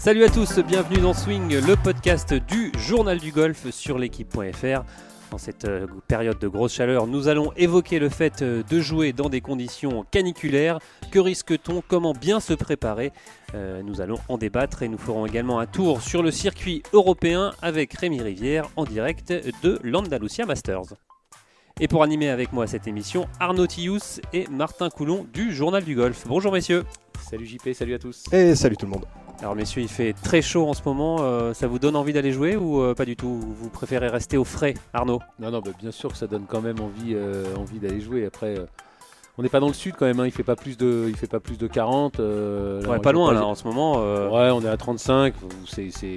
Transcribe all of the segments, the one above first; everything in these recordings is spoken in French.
Salut à tous, bienvenue dans Swing, le podcast du journal du golf sur l'équipe.fr. Dans cette période de grosse chaleur, nous allons évoquer le fait de jouer dans des conditions caniculaires. Que risque-t-on? Comment bien se préparer? Nous allons en débattre et nous ferons également un tour sur le circuit européen avec Rémi Rivière en direct de l'Andalusia Masters. Et pour animer avec moi cette émission, Arnaud Tillous et Martin Coulon du journal du golf. Bonjour messieurs. Salut JP, salut à tous. Et salut tout le monde. Alors messieurs, il fait très chaud en ce moment, ça vous donne envie d'aller jouer ou pas du tout? Vous préférez rester au frais, Arnaud? Non, bien sûr que ça donne quand même envie d'aller jouer. Après, on n'est pas dans le sud quand même, il fait pas plus de 40. Ouais, pas loin là en ce moment. Ouais, on est à 35.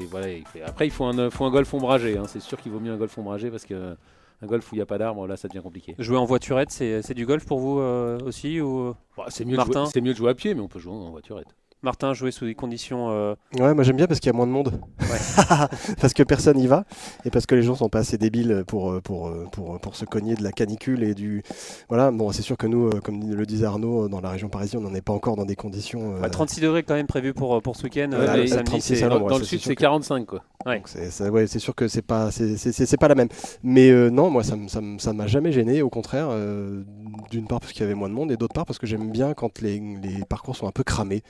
Voilà, après, il faut un golf ombragé. C'est sûr qu'il vaut mieux un golf ombragé parce que un golf où il n'y a pas d'arbres, là, ça devient compliqué. Jouer en voiturette, c'est du golf pour vous aussi ou... C'est mieux de jouer à pied, mais on peut jouer en voiturette. Martin, jouer sous des conditions... Ouais, moi j'aime bien parce qu'il y a moins de monde. Ouais. Parce que personne n'y va et parce que les gens sont pas assez débiles pour se cogner de la canicule et du... Voilà, bon, c'est sûr que nous, comme le disait Arnaud, dans la région parisienne, on n'en est pas encore dans des conditions... 36 degrés quand même prévu pour ce week-end. Samedi, dans le sud, c'est 45 quoi. Ouais. Donc c'est sûr que c'est pas la même. Mais non, moi ça m'a jamais gêné, au contraire, d'une part parce qu'il y avait moins de monde et d'autre part parce que j'aime bien quand les parcours sont un peu cramés.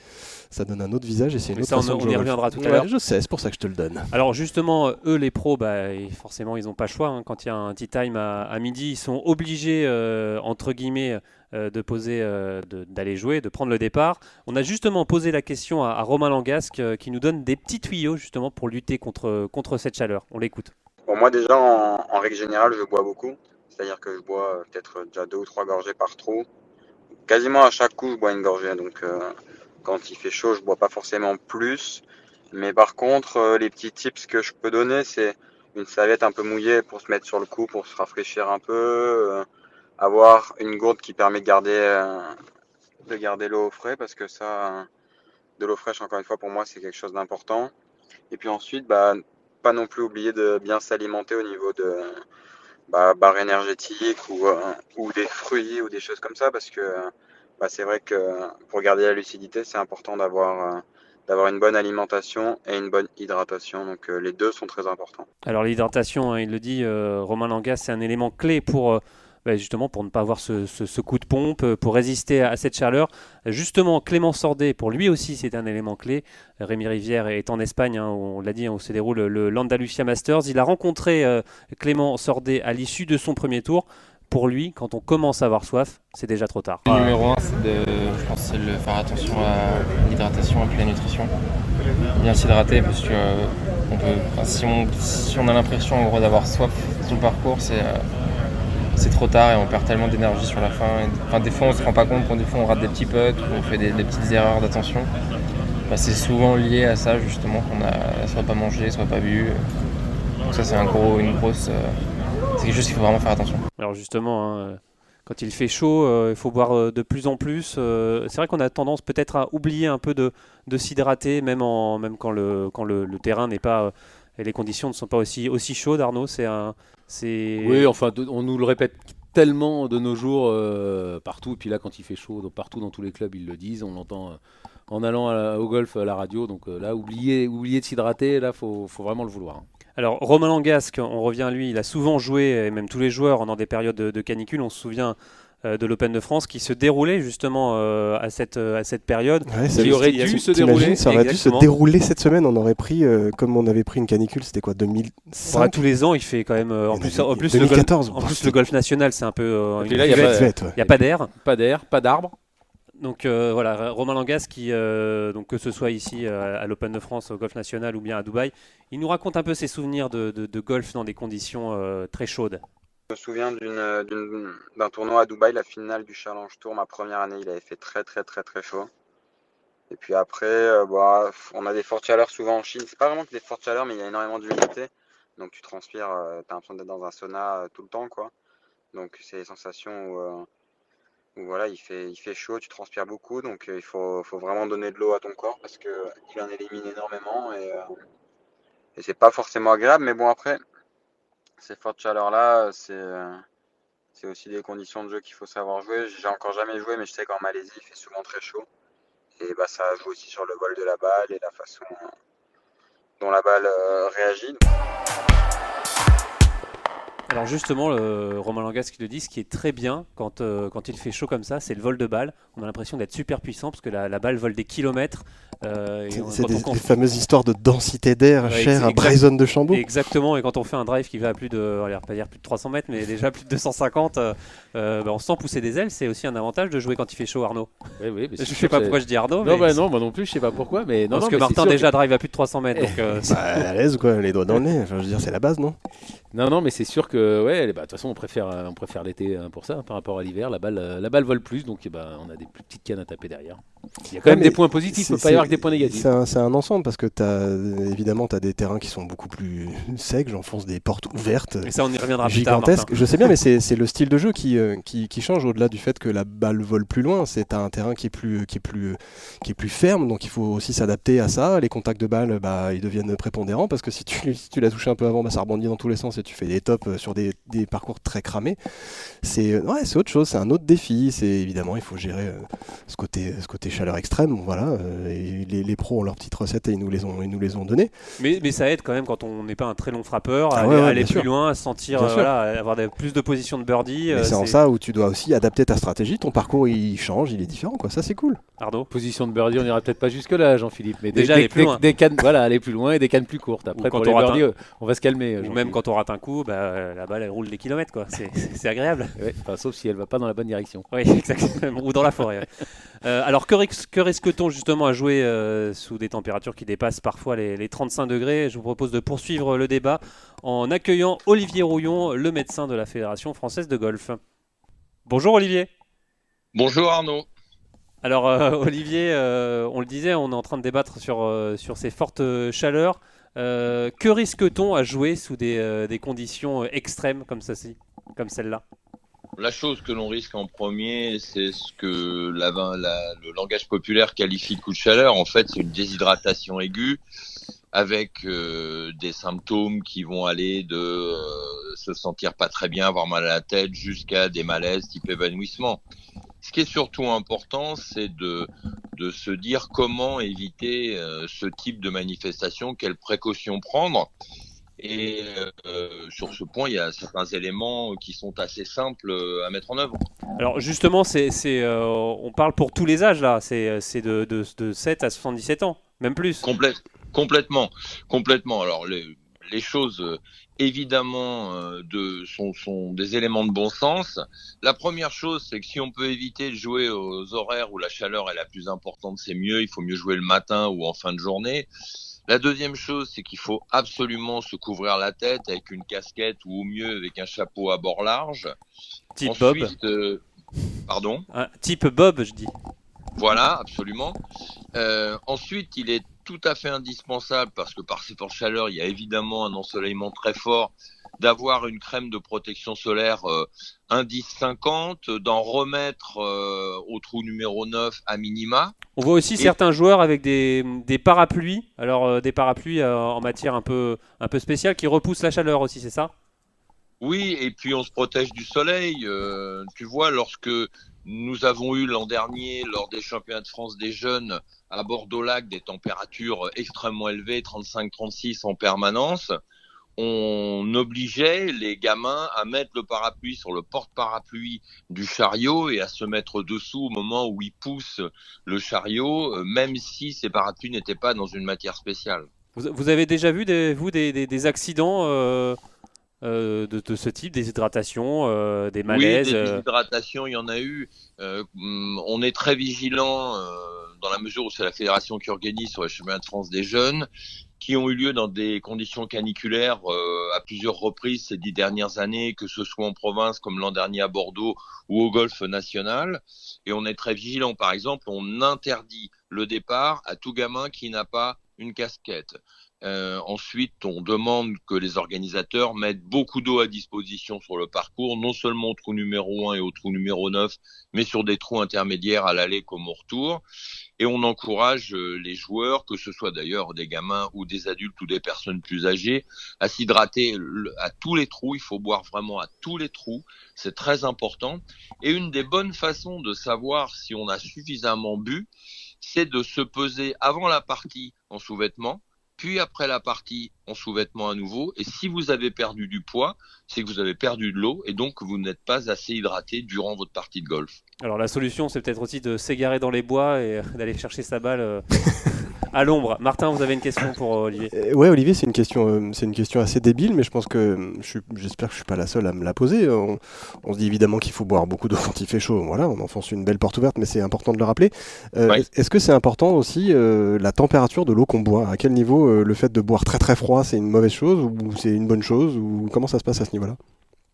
Ça donne un autre visage et c'est une autre façon de jouer. On y reviendra tout à l'heure. Je sais, c'est pour ça que je te le donne. Alors justement, eux les pros, forcément ils n'ont pas le choix. Quand il y a un tee time à midi, ils sont obligés, entre guillemets, de poser, d'aller jouer, de prendre le départ. On a justement posé la question à Romain Langasque qui nous donne des petits tuyaux justement pour lutter contre cette chaleur. On l'écoute. Bon, moi déjà en règle générale je bois beaucoup, c'est-à-dire que je bois peut-être déjà 2 ou 3 gorgées par trou. Quasiment à chaque coup je bois une gorgée, donc quand il fait chaud je bois pas forcément plus. Mais par contre les petits tips que je peux donner, c'est une serviette un peu mouillée pour se mettre sur le cou, pour se rafraîchir un peu, avoir une gourde qui permet de garder l'eau au frais, parce que ça, de l'eau fraîche encore une fois pour moi c'est quelque chose d'important. Et puis ensuite pas non plus oublier de bien s'alimenter au niveau de barres énergétiques ou des fruits ou des choses comme ça, parce que c'est vrai que pour garder la lucidité c'est important d'avoir une bonne alimentation et une bonne hydratation, donc les deux sont très importants. Alors l'hydratation, il le dit, Romain Langasque, c'est un élément clé pour... justement pour ne pas avoir ce coup de pompe, pour résister à cette chaleur. Justement, Clément Sordet, pour lui aussi, c'est un élément clé. Rémi Rivière est en Espagne, on l'a dit, où se déroule l'Andalusia Masters. Il a rencontré Clément Sordet à l'issue de son premier tour. Pour lui, quand on commence à avoir soif, c'est déjà trop tard. Le numéro 1, je pense, c'est de faire attention à l'hydratation et puis la nutrition. Bien s'hydrater parce que si on a l'impression en gros d'avoir soif sur le parcours, c'est trop tard et on perd tellement d'énergie sur la fin. Des fois on se rend pas compte, des fois on rate des petits putts, on fait des petites erreurs d'attention. C'est souvent lié à ça justement, qu'on a soit pas mangé, soit pas bu. Donc ça c'est c'est quelque chose qu'il faut vraiment faire attention. Alors justement, quand il fait chaud, il faut boire de plus en plus. C'est vrai qu'on a tendance peut-être à oublier un peu de s'hydrater, même quand le terrain n'est pas... et les conditions ne sont pas aussi chaudes, Arnaud. Oui, enfin, on nous le répète tellement de nos jours partout. Et puis là, quand il fait chaud, partout dans tous les clubs, ils le disent. On l'entend en allant au golf à la radio. Donc là, oublier de s'hydrater, là, faut vraiment le vouloir. Alors, Romain Langasque, on revient à lui. Il a souvent joué, et même tous les joueurs, dans des périodes de canicule. On se souvient de l'Open de France qui se déroulait justement à cette période, qui aurait dû se dérouler. Ça aurait dû se dérouler cette semaine. On aurait pris, comme on avait pris une canicule, c'était quoi, 2005 tous les ans, il fait quand même. En plus, 2014. Le golf national, c'est un peu. Il n'y a pas d'air. Pas d'arbre. Donc voilà, Romain Langasque, donc que ce soit ici à l'Open de France, au Golf National ou bien à Dubaï, il nous raconte un peu ses souvenirs de golf dans des conditions très chaudes. Je me souviens d'un tournoi à Dubaï, la finale du Challenge Tour, ma première année, il avait fait très très très très chaud. Et puis après, on a des fortes chaleurs souvent en Chine. C'est pas vraiment que des fortes chaleurs, mais il y a énormément d'humidité. Donc tu transpires, t'as l'impression d'être dans un sauna tout le temps, quoi. Donc c'est des sensations où voilà, il fait chaud, tu transpires beaucoup. Donc il faut vraiment donner de l'eau à ton corps parce qu'il en élimine énormément. Et c'est pas forcément agréable. Mais bon, après, ces fortes chaleurs-là, c'est aussi des conditions de jeu qu'il faut savoir jouer. J'ai encore jamais joué, mais je sais qu'en Malaisie, il fait souvent très chaud. Et ça joue aussi sur le vol de la balle et la façon dont la balle réagit. Alors justement, Romain Langas qui le dit, ce qui est très bien quand il fait chaud comme ça, c'est le vol de balle. On a l'impression d'être super puissant parce que la balle vole des kilomètres. C'est des fameuses histoires de densité d'air chères à Bryson DeChambeau. Exactement, et quand on fait un drive qui va à plus de, allez, pas dire plus de 300 mètres, mais déjà plus de 250, on sent pousser des ailes. C'est aussi un avantage de jouer quand il fait chaud, Arnaud. Oui, je sais pas pourquoi je dis Arnaud. Non, moi non plus, je sais pas pourquoi. Mais parce que Martin déjà drive à plus de 300 mètres. Donc, à l'aise, quoi, les doigts dans le nez. Enfin, je veux dire, c'est la base, non ? Non, mais c'est sûr que, de toute façon, on préfère l'été pour ça, par rapport à l'hiver. La balle vole plus, donc on a des plus petites cannes à taper derrière. Il y a quand même des points positifs, il ne peut pas y avoir que des points négatifs. C'est un ensemble, parce que évidemment, tu as des terrains qui sont beaucoup plus secs, j'enfonce des portes ouvertes. Et ça, on y reviendra gigantesques. Plus tard, je sais bien, mais c'est le style de jeu qui change au-delà du fait que la balle vole plus loin. C'est un terrain qui est plus ferme, donc il faut aussi s'adapter à ça. Les contacts de balle, ils deviennent prépondérants, parce que si tu l'as touché un peu avant, ça rebondit dans tous les sens et tu fais des tops sur des parcours très cramés. C'est autre chose, c'est un autre défi. Évidemment, il faut gérer ce côté chaleur extrême. Voilà, et les pros ont leurs petites recettes et ils nous les ont données. Mais ça aide quand même quand on n'est pas un très long frappeur à aller plus loin, à se sentir, avoir plus de positions de birdie. C'est en ça où tu dois aussi adapter ta stratégie. Ton parcours il change, il est différent, quoi. Ça c'est cool. Arnaud, position de birdie, on n'ira peut-être pas jusque là, Jean-Philippe, mais déjà aller plus loin. Des cannes, aller plus loin et des cannes plus courtes. Après pour les birdies, on va se calmer. Ou même quand on rate un coup, la balle elle roule des kilomètres, quoi. C'est agréable. Ouais, sauf si elle va pas dans la bonne direction. Oui, exactement. Ou dans la forêt. Ouais. Alors que risque-t-on justement à jouer sous des températures qui dépassent parfois les 35 degrés ? Je vous propose de poursuivre le débat en accueillant Olivier Rouillon, le médecin de la Fédération française de golf. Bonjour Olivier. Bonjour Arnaud. Alors Olivier, on le disait, on est en train de débattre sur ces fortes chaleurs. Que risque-t-on à jouer sous des conditions extrêmes comme celle-là ? La chose que l'on risque en premier, c'est ce que le langage populaire qualifie de coup de chaleur. En fait, c'est une déshydratation aiguë avec des symptômes qui vont aller de se sentir pas très bien, avoir mal à la tête, jusqu'à des malaises type évanouissement. Ce qui est surtout important, c'est de se dire comment éviter ce type de manifestation, quelles précautions prendre. Et sur ce point, il y a certains éléments qui sont assez simples à mettre en œuvre. Alors justement, on parle pour tous les âges là, c'est de 7 à 77 ans, même plus. Complètement. Alors les choses évidemment sont des éléments de bon sens. La première chose, c'est que si on peut éviter de jouer aux horaires où la chaleur est la plus importante, c'est mieux. Il faut mieux jouer le matin ou en fin de journée. La deuxième chose, c'est qu'il faut absolument se couvrir la tête avec une casquette ou au mieux avec un chapeau à bord large. Type Ensuite, Bob. Pardon ? Type Bob, je dis. Voilà, absolument. Ensuite, il est tout à fait indispensable, parce que par ces fortes chaleurs, il y a évidemment un ensoleillement très fort, d'avoir une crème de protection solaire indice 50, d'en remettre au trou numéro 9 à minima. On voit aussi certains joueurs avec des parapluies, alors des parapluies en matière un peu spéciale qui repoussent la chaleur aussi, c'est ça ? Oui, et puis on se protège du soleil. Tu vois, lorsque nous avons eu l'an dernier, lors des championnats de France des jeunes, à Bordeaux-Lac, des températures extrêmement élevées, 35-36 en permanence, on obligeait les gamins à mettre le parapluie sur le porte-parapluie du chariot et à se mettre dessous au moment où ils poussent le chariot, même si ces parapluies n'étaient pas dans une matière spéciale. Vous avez déjà vu, des accidents de ce type, des hydratations, des malaises? Oui, des déshydratations, il y en a eu. On est très vigilant dans la mesure où c'est la fédération qui organise sur les championnats de France des jeunes, qui ont eu lieu dans des conditions caniculaires à plusieurs reprises ces 10 dernières années, que ce soit en province comme l'an dernier à Bordeaux ou au golf national. Et on est très vigilant. Par exemple, on interdit le départ à tout gamin qui n'a pas une casquette. Ensuite, on demande que les organisateurs mettent beaucoup d'eau à disposition sur le parcours, non seulement au trou numéro 1 et au trou numéro 9, mais sur des trous intermédiaires à l'aller comme au retour. Et on encourage les joueurs, que ce soit d'ailleurs des gamins ou des adultes ou des personnes plus âgées, à s'hydrater à tous les trous. Il faut boire vraiment à tous les trous. C'est très important. Et une des bonnes façons de savoir si on a suffisamment bu, c'est de se peser avant la partie en sous-vêtements, puis après la partie en sous-vêtements à nouveau. Et si vous avez perdu du poids, c'est que vous avez perdu de l'eau et donc vous n'êtes pas assez hydraté durant votre partie de golf. Alors la solution, c'est peut-être aussi de s'égarer dans les bois et d'aller chercher sa balle à l'ombre. Martin, vous avez une question pour Olivier? Ouais, Olivier, c'est une question assez débile, mais je pense que j'espère que je suis pas la seule à me la poser. On se dit évidemment qu'il faut boire beaucoup d'eau quand il fait chaud. Voilà, on enfonce une belle porte ouverte, mais c'est important de le rappeler. Ouais. Est-ce que c'est important aussi la température de l'eau qu'on boit? À quel niveau le fait de boire très très froid, c'est une mauvaise chose ou c'est une bonne chose, ou comment ça se passe à ce niveau-là?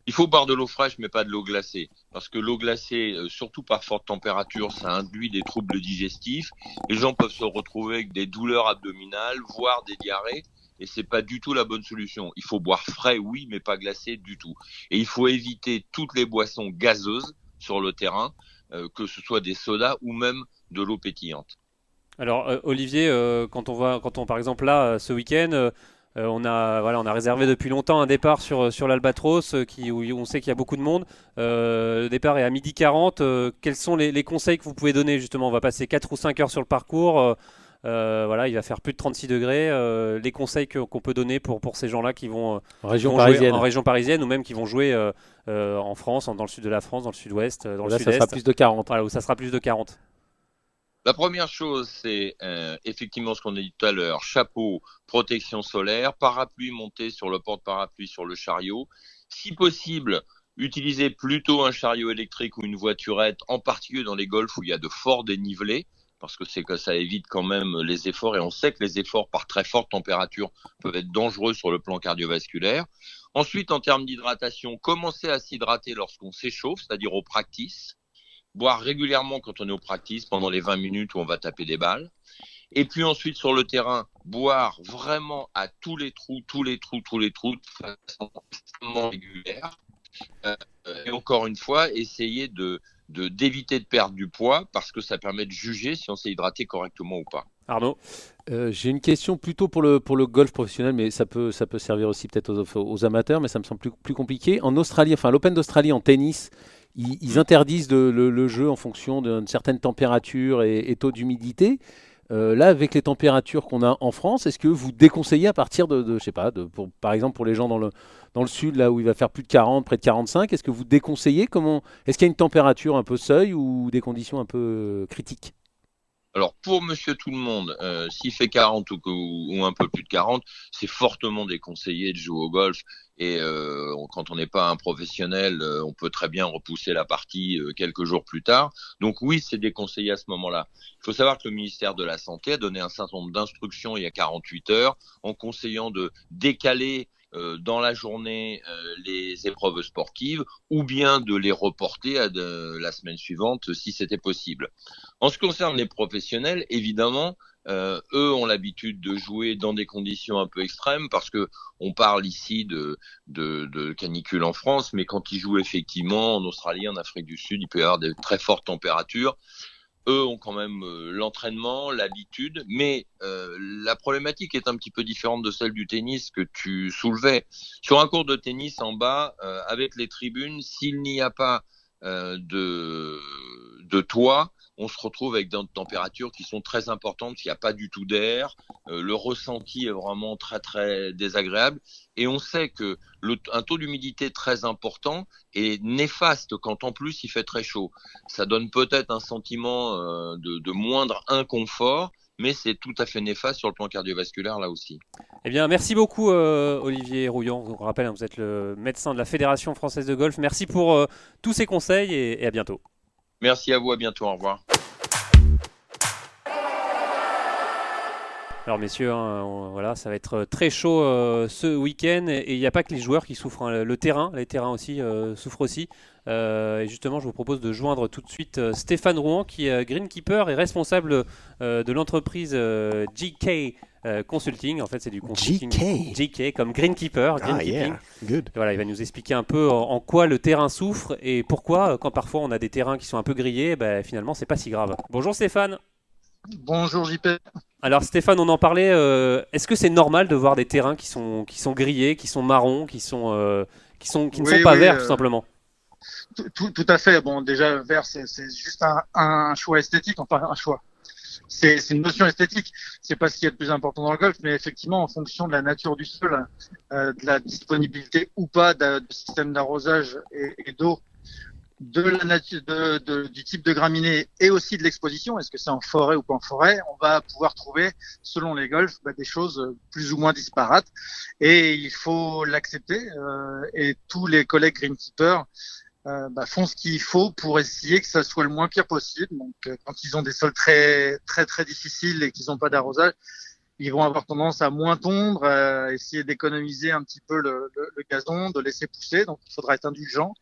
Il faut boire de l'eau fraîche, mais pas de l'eau glacée. Parce que l'eau glacée, surtout par forte température, ça induit des troubles digestifs. Les gens peuvent se retrouver avec des douleurs abdominales, voire des diarrhées. Et c'est pas du tout la bonne solution. Il faut boire frais, oui, mais pas glacé du tout. Et il faut éviter toutes les boissons gazeuses sur le terrain, que ce soit des sodas ou même de l'eau pétillante. Alors Olivier, quand on par exemple là ce week-end, on a réservé depuis longtemps un départ sur l'Albatros où on sait qu'il y a beaucoup de monde. Le départ est à 12h40. Quels sont les conseils que vous pouvez donner justement? On va passer 4 ou 5 heures sur le parcours. Il va faire plus de 36 degrés. Les conseils qu'on peut donner pour ces gens-là qui vont, En région jouer parisienne. en région parisienne ou même qui vont jouer en France, dans le sud de la France, dans le sud-ouest, dans le Là, sud-est. ça sera plus de 40. Voilà, où ça sera plus de 40. La première chose, c'est effectivement ce qu'on a dit tout à l'heure, chapeau, protection solaire, parapluie monté sur le porte-parapluie sur le chariot. Si possible, utilisez plutôt un chariot électrique ou une voiturette, en particulier dans les golfs où il y a de forts dénivelés, parce que c'est que ça évite quand même les efforts, et on sait que les efforts par très forte température peuvent être dangereux sur le plan cardiovasculaire. Ensuite, en termes d'hydratation, commencez à s'hydrater lorsqu'on s'échauffe, c'est-à-dire au practice. Boire régulièrement quand on est au practice pendant les 20 minutes où on va taper des balles. Et puis ensuite sur le terrain, boire vraiment à tous les trous, de façon extrêmement régulière. Et encore une fois, essayer d'éviter de perdre du poids parce que ça permet de juger si on s'est hydraté correctement ou pas. Arnaud? J'ai une question plutôt pour le golf professionnel, mais ça peut servir aussi peut-être aux amateurs, mais ça me semble plus compliqué. En Australie, enfin l'Open d'Australie en tennis, ils interdisent le jeu en fonction d'une certaine température et taux d'humidité. Là, avec les températures qu'on a en France, est-ce que vous déconseillez à partir je sais pas, par exemple pour les gens dans le sud, là où il va faire plus de 40, près de 45, est-ce que vous déconseillez est-ce qu'il y a une température un peu seuil ou des conditions un peu critiques? Alors pour monsieur tout le monde, s'il fait 40 ou un peu plus de 40, c'est fortement déconseillé de jouer au golf. Et quand on n'est pas un professionnel, on peut très bien repousser la partie quelques jours plus tard. Donc oui, c'est déconseillé à ce moment-là. Il faut savoir que le ministère de la Santé a donné un certain nombre d'instructions il y a 48 heures en conseillant de décaler dans la journée les épreuves sportives ou bien de les reporter à la semaine suivante si c'était possible. En ce qui concerne les professionnels, évidemment, eux ont l'habitude de jouer dans des conditions un peu extrêmes parce que on parle ici de canicule en France, mais quand ils jouent effectivement en Australie, en Afrique du Sud, il peut y avoir des très fortes températures. Eux ont quand même l'entraînement, l'habitude, mais la problématique est un petit peu différente de celle du tennis que tu soulevais. Sur un court de tennis en bas, avec les tribunes, s'il n'y a pas de toit, on se retrouve avec des températures qui sont très importantes, il n'y a pas du tout d'air, le ressenti est vraiment très très désagréable et on sait que un taux d'humidité très important est néfaste quand en plus il fait très chaud. Ça donne peut-être un sentiment de moindre inconfort, mais c'est tout à fait néfaste sur le plan cardiovasculaire là aussi. Eh bien, merci beaucoup Olivier Rouillon. Je vous rappelle, vous êtes le médecin de la Fédération française de golf. Merci pour tous ces conseils et à bientôt. Merci à vous, à bientôt, au revoir. Alors messieurs, voilà, ça va être très chaud ce week-end et il n'y a pas que les joueurs qui souffrent, hein. Les terrains aussi souffrent aussi. Et justement, je vous propose de joindre tout de suite Stéphane Rouen qui est greenkeeper et responsable de l'entreprise GK Consulting. En fait, c'est du consulting. GK comme greenkeeper. Yeah, good. Voilà, il va nous expliquer un peu en quoi le terrain souffre et pourquoi, quand parfois on a des terrains qui sont un peu grillés, finalement, c'est pas si grave. Bonjour Stéphane. Bonjour JP. Alors Stéphane, on en parlait, est-ce que c'est normal de voir des terrains qui sont grillés, qui sont marrons, qui ne sont pas verts tout simplement? Tout à fait. Bon, déjà, vert, c'est juste un choix esthétique, enfin un choix. c'est une notion esthétique. C'est pas ce qu'il y a de plus important dans le golf, mais effectivement, en fonction de la nature du sol, de la disponibilité ou pas de système d'arrosage et d'eau, de la nature, du type de graminées et aussi de l'exposition, est-ce que c'est en forêt ou pas en forêt, on va pouvoir trouver, selon les golfs, des choses plus ou moins disparates. Et il faut l'accepter. Et tous les collègues greenkeepers font ce qu'il faut pour essayer que ça soit le moins pire possible. Donc, quand ils ont des sols très très très difficiles et qu'ils n'ont pas d'arrosage, ils vont avoir tendance à moins tondre, à essayer d'économiser un petit peu le gazon, de laisser pousser. Donc, il faudra être indulgent.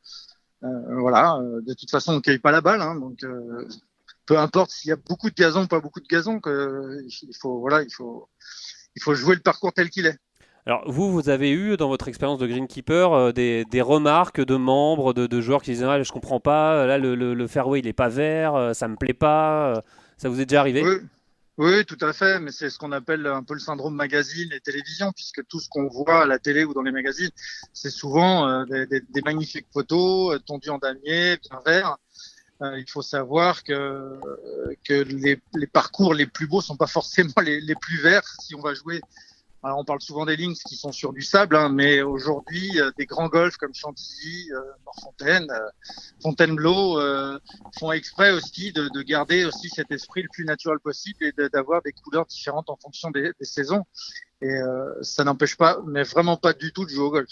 De toute façon, on ne cueille pas la balle, hein, donc peu importe s'il y a beaucoup de gazon ou pas beaucoup de gazon, il faut jouer le parcours tel qu'il est. Alors vous avez eu dans votre expérience de greenkeeper des remarques de membres, de joueurs qui disaient je comprends pas, là le fairway il est pas vert, ça me plaît pas, ça vous est déjà arrivé? Oui, tout à fait, mais c'est ce qu'on appelle un peu le syndrome magazine et télévision, puisque tout ce qu'on voit à la télé ou dans les magazines, c'est souvent des magnifiques photos tondues en damier, bien vert. Il faut savoir que les parcours les plus beaux sont pas forcément les plus verts. Si on va jouer, alors on parle souvent des links qui sont sur du sable, hein, mais aujourd'hui des grands golfs comme Chantilly, Morfontaine, Fontainebleau font exprès aussi de garder aussi cet esprit le plus naturel possible et d'avoir des couleurs différentes en fonction des saisons. Et ça n'empêche pas, mais vraiment pas du tout, de jouer au golf.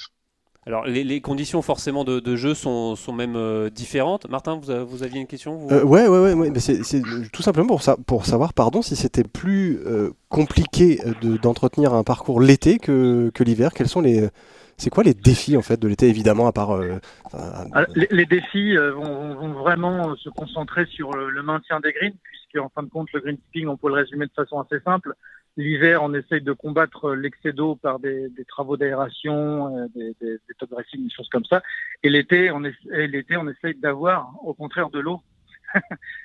Alors les conditions forcément de jeu sont même différentes. Martin, vous aviez une question Ouais. Mais c'est tout simplement pour savoir si c'était plus compliqué d'entretenir un parcours l'été que l'hiver. C'est quoi les défis en fait de l'été, évidemment, à part les défis vont vraiment se concentrer sur le maintien des greens, puisque en fin de compte le greenkeeping, on peut le résumer de façon assez simple. L'hiver, on essaye de combattre l'excès d'eau par des travaux d'aération, des top dressing, des choses comme ça. Et l'été, on essaye d'avoir, au contraire, de l'eau,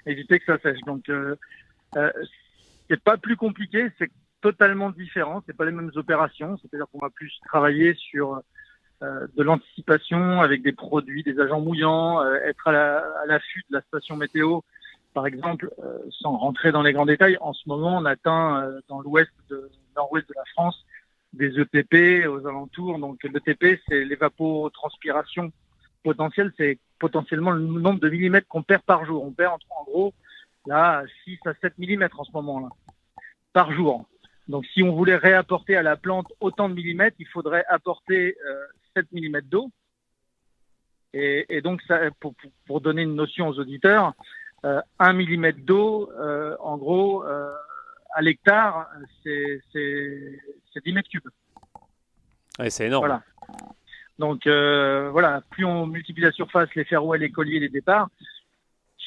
éviter que ça sèche. Donc, c'est pas plus compliqué, c'est totalement différent. C'est pas les mêmes opérations. C'est-à-dire qu'on va plus travailler sur de l'anticipation avec des produits, des agents mouillants, être à l'affût de la station météo. Par exemple, sans rentrer dans les grands détails, en ce moment, on atteint dans nord-ouest de la France des ETP aux alentours. Donc, l'ETP, c'est l'évapotranspiration potentielle. C'est potentiellement le nombre de millimètres qu'on perd par jour. On perd en gros, là, 6 à 7 millimètres en ce moment, là, par jour. Donc, si on voulait réapporter à la plante autant de millimètres, il faudrait apporter 7 millimètres d'eau. Et donc, ça, pour donner une notion aux auditeurs, 1 millimètre d'eau, en gros, à l'hectare, c'est 10 mètres cubes. Ouais, c'est énorme. Voilà. Donc, plus on multiplie la surface, les fairways, les colliers, les départs,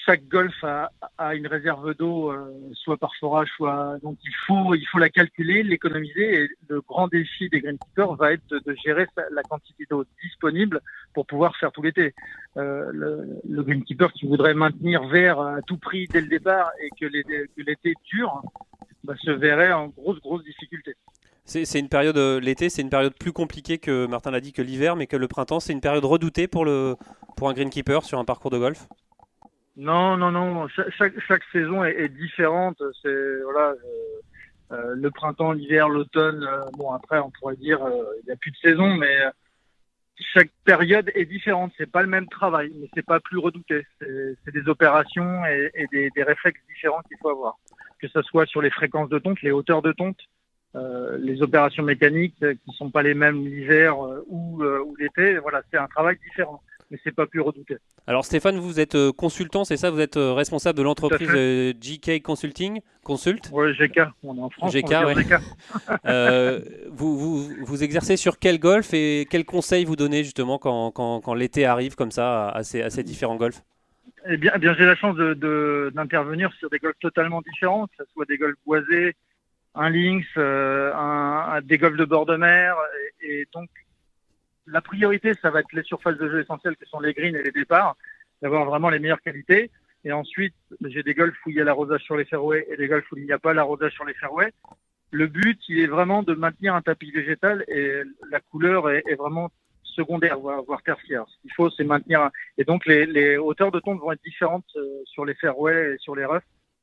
chaque golf a une réserve d'eau, soit par forage, soit... Donc, il faut la calculer, l'économiser. Et le grand défi des greenkeepers va être de gérer la quantité d'eau disponible pour pouvoir faire tout l'été. Le greenkeeper qui voudrait maintenir vert à tout prix dès le départ et que l'été dure, se verrait en grosse difficulté. C'est une période, l'été, c'est une période plus compliquée que, Martin l'a dit, que l'hiver, mais que le printemps, c'est une période redoutée pour un greenkeeper sur un parcours de golf? Non. Chaque saison est différente. C'est le printemps, l'hiver, l'automne. Après, on pourrait dire il n'y a plus de saison, mais chaque période est différente. C'est pas le même travail, mais c'est pas plus redouté. C'est des opérations et des réflexes différents qu'il faut avoir. Que ce soit sur les fréquences de tonte, les hauteurs de tonte, les opérations mécaniques qui sont pas les mêmes l'hiver ou l'été. Voilà, c'est un travail différent, mais c'est pas plus redouté. Alors Stéphane, vous êtes consultant, c'est ça? Vous êtes responsable de l'entreprise GK Consulting? Consult? Oui, GK, on est en France. GK, ouais. GK. Vous exercez sur quel golf et quels conseils vous donnez justement quand l'été arrive comme ça à ces différents golfs? Eh bien, j'ai la chance d'intervenir sur des golfs totalement différents, que ce soit des golfs boisés, un links, des golfs de bord de mer, et donc la priorité, ça va être les surfaces de jeu essentielles que sont les greens et les départs, d'avoir vraiment les meilleures qualités. Et ensuite, j'ai des golfs où il y a l'arrosage sur les fairways et des golfs où il n'y a pas l'arrosage sur les fairways. Le but, il est vraiment de maintenir un tapis végétal et la couleur est vraiment secondaire, voire tertiaire. Ce qu'il faut, c'est maintenir. Et donc, les hauteurs de tonte vont être différentes sur les fairways et sur les roughs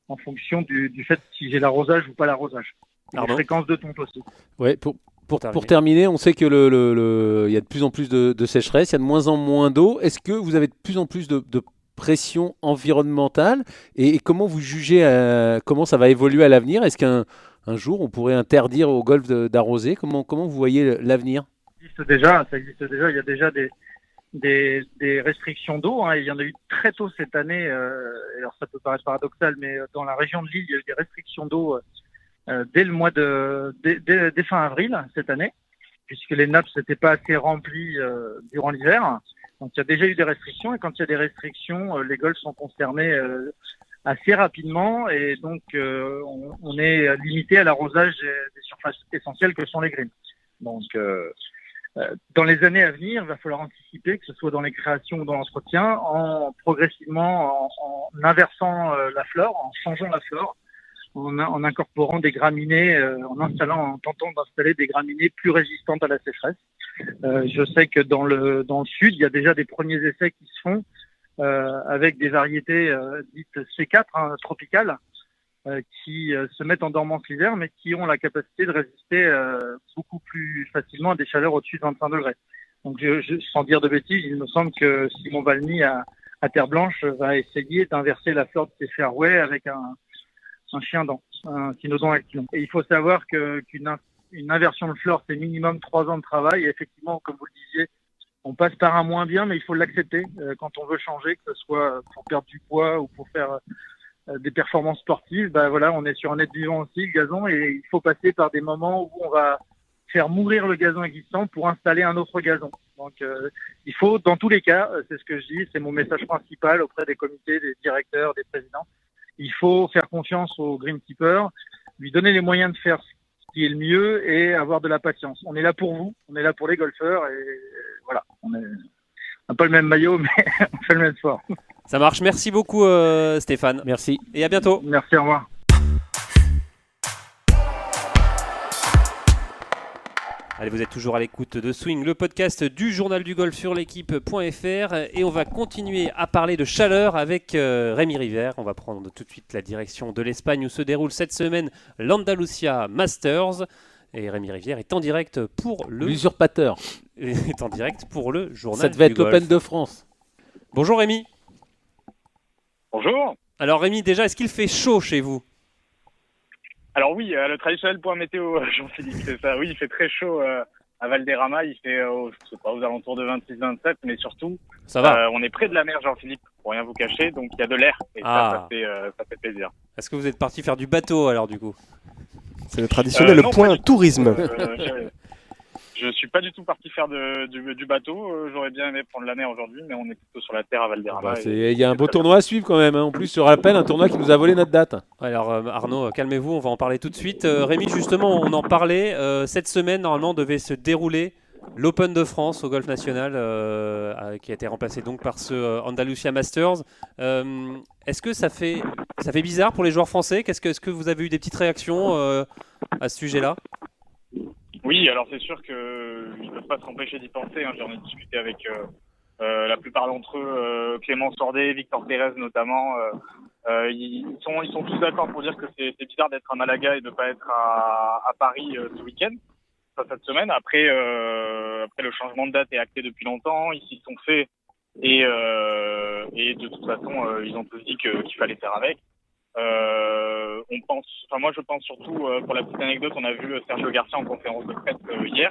en fonction du fait si j'ai l'arrosage ou pas l'arrosage. La fréquence de tonte aussi. Ouais, pour terminer, on sait que il y a de plus en plus de sécheresse, il y a de moins en moins d'eau. Est-ce que vous avez de plus en plus de pression environnementale et comment vous jugez comment ça va évoluer à l'avenir? Est-ce qu'un jour on pourrait interdire au golf d'arroser? Comment vous voyez l'avenir? Ça existe déjà. Il y a déjà des restrictions d'eau. Hein. Il y en a eu très tôt cette année. Alors ça peut paraître paradoxal, mais dans la région de Lille, il y a eu des restrictions d'eau dès le mois dès fin avril cette année, puisque les nappes s'étaient pas assez remplies durant l'hiver. Donc il y a déjà eu des restrictions, et quand il y a des restrictions, les golfs sont concernés assez rapidement, et donc on est limité à l'arrosage des surfaces essentielles que sont les greens. Donc dans les années à venir, il va falloir anticiper, que ce soit dans les créations ou dans l'entretien, en progressivement en inversant la flore, en changeant la flore, en incorporant des graminées, en tentant d'installer des graminées plus résistantes à la sécheresse. Je sais que dans le sud, il y a déjà des premiers essais qui se font avec des variétés dites C4, tropicales, qui se mettent en dormance l'hiver, mais qui ont la capacité de résister beaucoup plus facilement à des chaleurs au-dessus de 25 degrés. Donc, sans dire de bêtises, il me semble que Simon Valmy à Terre Blanche va essayer d'inverser la flore de ses fairways avec un chien dent, un cynodon actylon. Et il faut savoir qu'une inversion de flore, c'est minimum 3 ans de travail. Et effectivement, comme vous le disiez, on passe par un moins bien, mais il faut l'accepter quand on veut changer, que ce soit pour perdre du poids ou pour faire des performances sportives. Voilà, on est sur un être vivant aussi, le gazon, et il faut passer par des moments où on va faire mourir le gazon existant pour installer un autre gazon. Donc, il faut, dans tous les cas, c'est ce que je dis, c'est mon message principal auprès des comités, des directeurs, des présidents. Il faut faire confiance au greenkeeper, lui donner les moyens de faire ce qui est le mieux et avoir de la patience. On est là pour vous, on est là pour les golfeurs, et voilà, on n'a pas le même maillot, mais on fait le même sport. Ça marche, merci beaucoup Stéphane. Merci. Et à bientôt. Merci, au revoir. Allez, vous êtes toujours à l'écoute de Swing, le podcast du journal du golf sur l'équipe.fr, et on va continuer à parler de chaleur avec Rémi River. On va prendre tout de suite la direction de l'Espagne où se déroule cette semaine l'Andalusia Masters, et Rémi Rivière est en direct pour l'usurpateur. Est en direct pour le journal Ça devait du être golf. l'Open de France. Bonjour Rémi. Bonjour. Alors Rémi, déjà, est-ce qu'il fait chaud chez vous? Alors oui, le traditionnel point météo, Jean-Philippe, c'est ça. Oui, il fait très chaud à Valderrama. Il fait, je sais pas, aux alentours de 26-27, mais surtout, ça va. On est près de la mer, Jean-Philippe, pour rien vous cacher, donc il y a de l'air, et ça fait plaisir. Est-ce que vous êtes parti faire du bateau alors du coup? C'est le traditionnel point tourisme. Je suis pas du tout parti faire du bateau. J'aurais bien aimé prendre la mer aujourd'hui, mais on est plutôt sur la terre à Valderrama. Il y a un beau tournoi à suivre quand même. Hein. En plus, je rappelle, un tournoi qui nous a volé notre date. Alors Arnaud, calmez-vous, on va en parler tout de suite. Rémi, justement, on en parlait. Cette semaine, normalement, devait se dérouler l'Open de France au Golf National, qui a été remplacé donc par ce Andalusia Masters. Est-ce que ça fait bizarre pour les joueurs français? Est-ce que vous avez eu des petites réactions à ce sujet-là? Oui, alors c'est sûr qu'ils ne peuvent pas s'empêcher d'y penser. Hein. J'en ai discuté avec la plupart d'entre eux, Clément Sordet, Victor Pérez notamment. Ils sont tous d'accord pour dire que c'est bizarre d'être à Malaga et de ne pas être à Paris ce week-end, cette semaine. Après, le changement de date est acté depuis longtemps, ils s'y sont faits et de toute façon, ils ont tous dit qu'il fallait faire avec. Moi je pense surtout, pour la petite anecdote, on a vu Sergio Garcia en conférence de presse hier,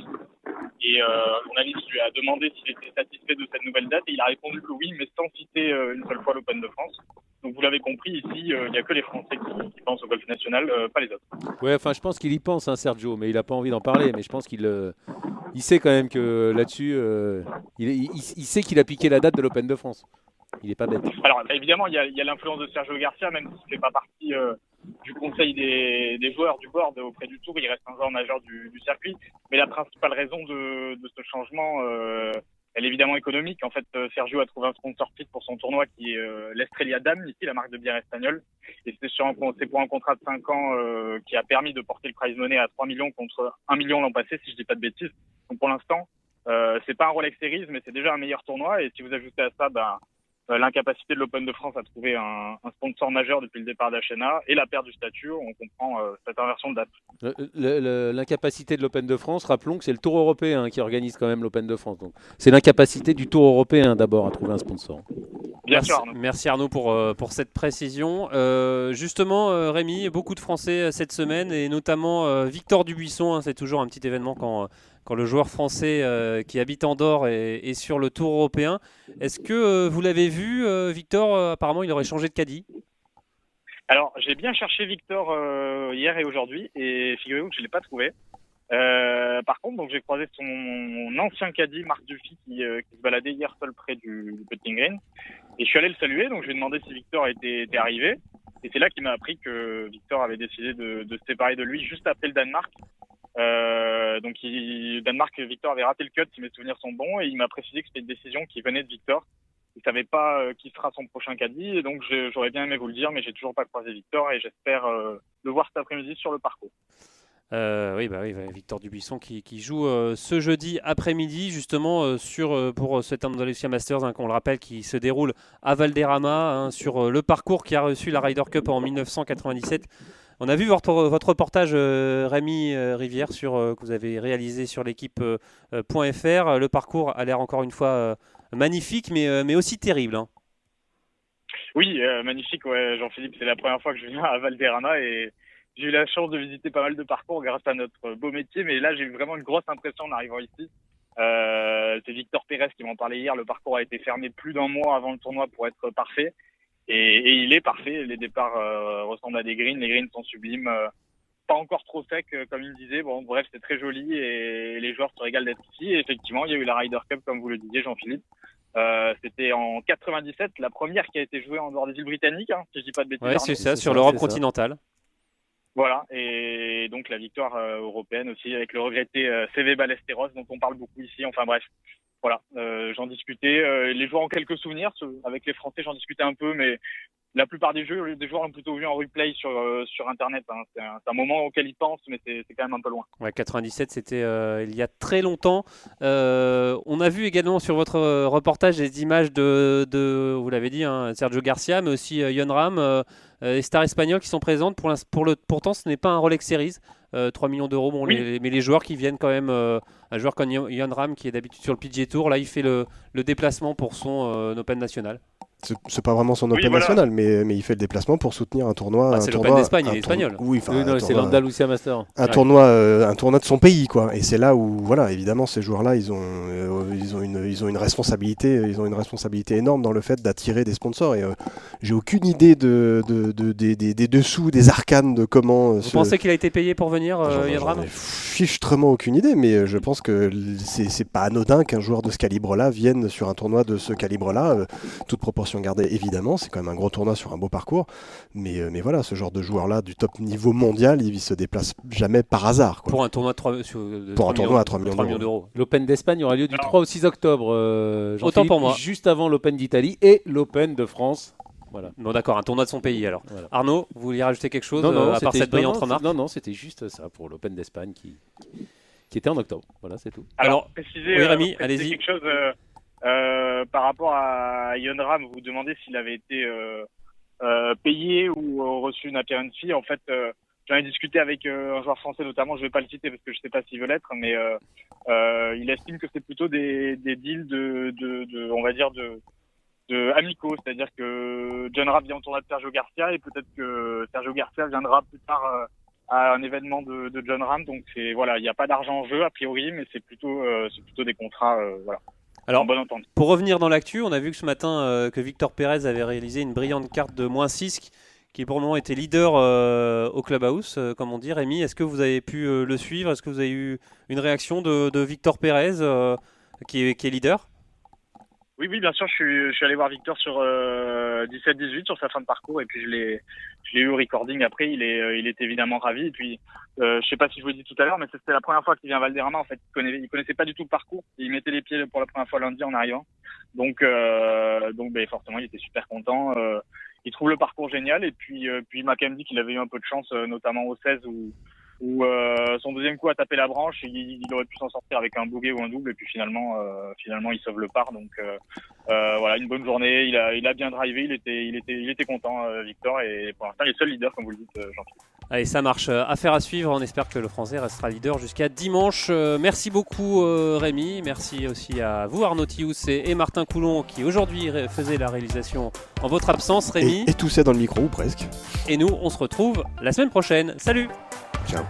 et mon ami lui a demandé s'il était satisfait de cette nouvelle date, et il a répondu que oui, mais sans citer une seule fois l'Open de France. Donc vous l'avez compris, ici il n'y a que les Français qui pensent au golf national, pas les autres. Ouais, enfin je pense qu'il y pense, hein, Sergio, mais il n'a pas envie d'en parler. Mais je pense qu'il sait quand même que là-dessus, il sait qu'il a piqué la date de l'Open de France. Il n'est pas bête. Alors évidemment, il y a l'influence de Sergio Garcia, même s'il ne fait pas partie du conseil des joueurs du board auprès du Tour. Il reste un joueur majeur du circuit. Mais la principale raison de ce changement, elle est évidemment économique. En fait, Sergio a trouvé un sponsor titre pour son tournoi qui est l'Estrella Damm, ici, la marque de bière espagnole. Et c'est pour un contrat de 5 ans qui a permis de porter le prize money à 3 millions contre 1 million l'an passé, si je dis pas de bêtises. Donc pour l'instant, c'est pas un Rolex Series, mais c'est déjà un meilleur tournoi. Et si vous ajoutez à ça, l'incapacité de l'Open de France à trouver un sponsor majeur depuis le départ d'Achena et la perte du statut, on comprend cette inversion de date. L'incapacité de l'Open de France, rappelons que c'est le Tour européen qui organise quand même l'Open de France. Donc, c'est l'incapacité du Tour européen d'abord à trouver un sponsor. Bien sûr, Arnaud. Merci Arnaud pour cette précision. Justement, Rémi, beaucoup de Français cette semaine et notamment Victor Dubuisson. Hein, c'est toujours un petit événement quand le joueur français qui habite Andorre est sur le Tour européen. Est-ce que vous l'avez vu, Victor? Apparemment, il aurait changé de caddie. Alors, j'ai bien cherché Victor hier et aujourd'hui et figurez-vous que je ne l'ai pas trouvé. Par contre, donc j'ai croisé son ancien caddie, Marc Dufy, qui se baladait hier seul près du putting green. Et je suis allé le saluer, donc je lui ai demandé si Victor était arrivé. Et c'est là qu'il m'a appris que Victor avait décidé de se séparer de lui juste après le Danemark. Danemark, Victor avait raté le cut, si mes souvenirs sont bons, et il m'a précisé que c'était une décision qui venait de Victor. Il savait pas qui sera son prochain caddie, et donc j'aurais bien aimé vous le dire, mais j'ai toujours pas croisé Victor, et j'espère le voir cet après-midi sur le parcours. Oui, Victor Dubuisson qui joue ce jeudi après-midi justement pour cet Andalusia Masters, hein, qu'on le rappelle, qui se déroule à Valderrama, hein, sur le parcours qui a reçu la Ryder Cup en 1997. On a vu votre reportage, Rémi Rivière, que vous avez réalisé sur l'équipe.fr. Le parcours a l'air encore une fois magnifique, mais aussi terrible. Hein. Oui, magnifique, ouais, Jean-Philippe. C'est la première fois que je viens à Valderrama et j'ai eu la chance de visiter pas mal de parcours grâce à notre beau métier. Mais là, j'ai eu vraiment une grosse impression en arrivant ici. C'est Victor Pérez qui m'en parlait hier. Le parcours a été fermé plus d'1 mois avant le tournoi pour être parfait. Et il est parfait. Les départs ressemblent à des greens. Les greens sont sublimes. Pas encore trop secs, comme il me disait. Bon, bref, c'est très joli et les joueurs se régalent d'être ici. Et effectivement, il y a eu la Ryder Cup, comme vous le disiez, Jean-Philippe. C'était en 97, la première qui a été jouée en dehors des îles britanniques, hein, si je dis pas de bêtises. Ouais, c'est ça, sur l'Europe continentale. Voilà, et donc la victoire européenne aussi avec le regretté CV Ballesteros dont on parle beaucoup ici. Enfin bref, voilà, j'en discutais. Les joueurs ont quelques souvenirs, avec les Français j'en discutais un peu, mais la plupart des joueurs ont plutôt vu en replay sur Internet. Hein. C'est un moment auquel ils pensent, mais c'est quand même un peu loin. Ouais, 97, c'était il y a très longtemps. On a vu également sur votre reportage des images de vous l'avez dit, hein, Sergio Garcia, mais aussi Jon Rahm, les stars espagnoles qui sont présentes. Pourtant, ce n'est pas un Rolex Series. 3 millions d'euros, bon, oui. Mais les joueurs qui viennent quand même, un joueur comme Jon Rahm qui est d'habitude sur le PGA Tour, là il fait le déplacement pour son Open national. C'est pas vraiment son Open national, mais il fait le déplacement pour soutenir un tournoi. C'est l'Open d'Espagne, il est espagnol. Oui, c'est l'Andalusia Master. Un tournoi de son pays, quoi. Et c'est là où, voilà, évidemment, ces joueurs-là, ils ont une responsabilité, énorme dans le fait d'attirer des sponsors. Et j'ai aucune idée des dessous, des arcanes de comment. Vous pensez qu'il a été payé pour venir, Jon Rahm ? Fichtrement aucune idée, mais je pense que c'est pas anodin qu'un joueur de ce calibre-là vienne sur un tournoi de ce calibre-là, toute proportion gardée évidemment, c'est quand même un gros tournoi sur un beau parcours, mais voilà, ce genre de joueur-là du top niveau mondial, il se déplace jamais par hasard, quoi. Pour un tournoi à 3 millions d'euros. L'Open d'Espagne aura lieu du 3 au 6 octobre, autant pour moi. Juste avant l'Open d'Italie et l'Open de France. Voilà. Bon, d'accord, un tournoi de son pays alors. Voilà. Arnaud, vous vouliez rajouter quelque chose à part cette brillante remarque ? Non, c'était juste ça pour l'Open d'Espagne qui était en octobre. Voilà, c'est tout. Alors préciser, oui, Rémi, allez-y. Quelque chose par rapport à Jon Rahm, vous vous demandez s'il avait été payé ou reçu une appearance fee. En fait, j'en ai discuté avec un joueur français notamment, je vais pas le citer parce que je sais pas s'il veut l'être, mais il estime que c'est plutôt des deals de on va dire de amicaux, c'est-à-dire que Jon Rahm vient au tournoi de Sergio Garcia et peut-être que Sergio Garcia viendra plus tard à un événement de Jon Rahm. Donc c'est voilà, il n'y a pas d'argent en jeu a priori, mais c'est plutôt des contrats voilà. Alors, pour revenir dans l'actu, on a vu que ce matin que Victor Pérez avait réalisé une brillante carte de -6 qui pour le moment était leader au Clubhouse, comme on dit. Rémi, est-ce que vous avez pu le suivre ? Est-ce que vous avez eu une réaction de Victor Pérez qui est leader ? Oui, bien sûr, je suis allé voir Victor sur 17-18 sur sa fin de parcours et puis je l'ai eu au recording après. Il est évidemment ravi et puis je sais pas si je vous l'ai dit tout à l'heure, mais c'était la première fois qu'il vient à Valderrama. En fait, il connaissait pas du tout le parcours. Il mettait les pieds pour la première fois lundi en arrivant. Donc forcément, il était super content. Il trouve le parcours génial et puis il m'a quand même dit qu'il avait eu un peu de chance, notamment au 16 où son deuxième coup a tapé la branche, il aurait pu s'en sortir avec un bogey ou un double, et puis finalement il sauve le par. Donc voilà, une bonne journée. Il a bien drivé, il était content, Victor, et pour l'instant il est seul leader, comme vous le dites, Jean-Philippe. Allez, ça marche. Affaire à suivre. On espère que le Français restera leader jusqu'à dimanche. Merci beaucoup Rémi. Merci aussi à vous Arnaud Thious et Martin Coulon qui aujourd'hui faisaient la réalisation en votre absence. Rémi. Et toussaient dans le micro, ou presque. Et nous, on se retrouve la semaine prochaine. Salut. Ciao.